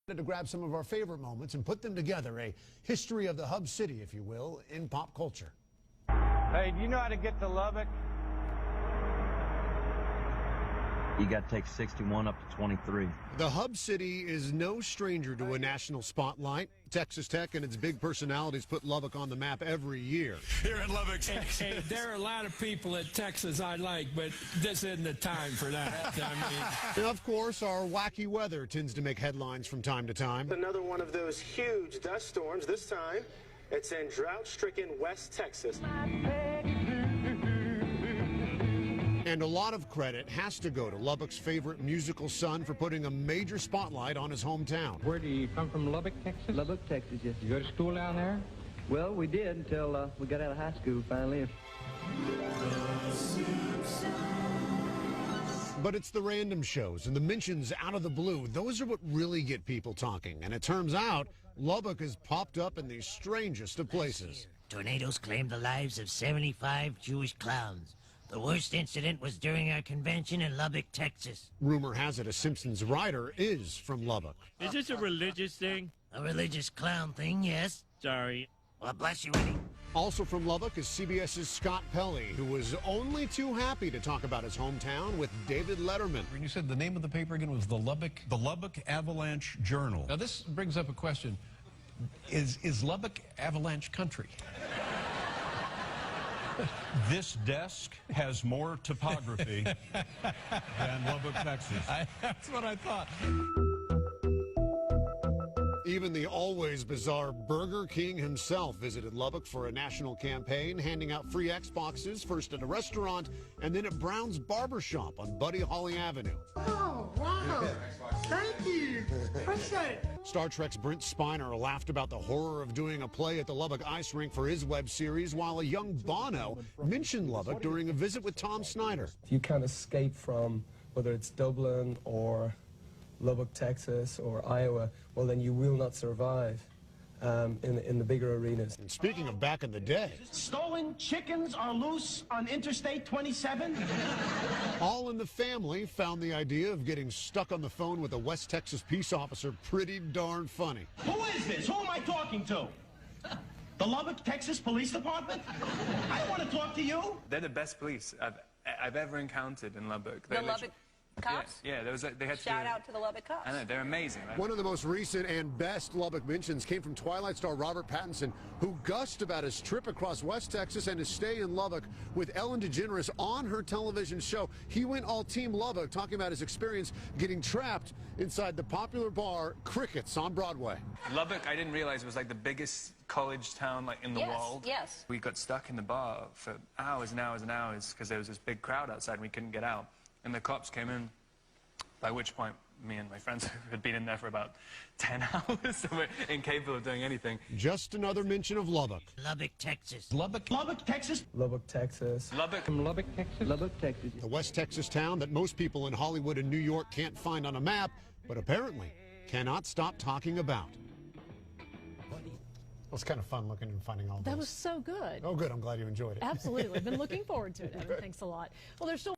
To grab some of our favorite moments and put them together, a history of the hub city, if you will, in pop culture. Hey, do you know how to get to Lubbock? You got to take 61 up to 23. The hub city is no stranger to a national spotlight. Texas Tech and its big personalities put Lubbock on the map every year. Here in Lubbock, Texas. Hey, there are a lot of people at Texas I like, but this isn't the time for that. And of course, our wacky weather tends to make headlines from time to time. Another one of those huge dust storms. This time, it's in drought-stricken West Texas. And a lot of credit has to go to Lubbock's favorite musical son for putting a major spotlight on his hometown. Where do you come from, Lubbock, Texas? Lubbock, Texas, yes. You go to school down there? Well, we did until we got out of high school finally. But it's the random shows and the mentions out of the blue. Those are what really get people talking. And it turns out Lubbock has popped up in the strangest of places. Tornadoes claimed the lives of 75 Jewish clowns. The worst incident was during our convention in Lubbock, Texas. Rumor has it a Simpsons writer is from Lubbock. Is this a religious thing? A religious clown thing, yes. Sorry. Well, bless you, Eddie. Also from Lubbock is CBS's Scott Pelley, who was only too happy to talk about his hometown with David Letterman. And you said the name of the paper again was the Lubbock Avalanche Journal. Now this brings up a question. Is Lubbock Avalanche country? This desk has more topography than Lubbock, Texas. That's what I thought. Even the always bizarre Burger King himself visited Lubbock for a national campaign, handing out free Xboxes, first at a restaurant and then at Brown's Barbershop on Buddy Holly Avenue. Oh, wow. Thank you. Appreciate it. Star Trek's Brent Spiner laughed about the horror of doing a play at the Lubbock Ice Rink for his web series, while a young Bono mentioned Lubbock during a visit with Tom Snyder. If you can't escape from whether it's Dublin or Lubbock, Texas, or Iowa, well, then you will not survive in the bigger arenas. And speaking of back in the day, Stolen chickens are loose on Interstate 27. All in the Family found the idea of getting stuck on the phone with a West Texas peace officer pretty darn funny. Who is this? Who am I talking to? The Lubbock, Texas Police Department? I want to talk to you. They're the best police I've ever encountered in Lubbock. The Lubbock cops? Yeah, they had Shout out to the Lubbock cops. I know, they're amazing. One of the most recent and best Lubbock mentions came from Twilight star Robert Pattinson, who gushed about his trip across West Texas and his stay in Lubbock with Ellen DeGeneres on her television show. He went all Team Lubbock, talking about his experience getting trapped inside the popular bar Crickets on Broadway. Lubbock, I didn't realize, was like the biggest college town in the world. Yes. We got stuck in the bar for hours and hours and hours because there was this big crowd outside and we couldn't get out. And the cops came in, by which point me and my friends had been in there for about 10 hours, so we're incapable of doing anything. Just another mention of Lubbock. Lubbock, Texas. Lubbock, Texas? Lubbock, Texas. Lubbock. From Lubbock, Texas? Lubbock, Texas. The West Texas town that most people in Hollywood and New York can't find on a map, but apparently cannot stop talking about. It was kind of fun looking and finding all this. That was so good. Oh, good. I'm glad you enjoyed it. Absolutely. Been looking forward to it, Evan. Thanks a lot. Well, there's still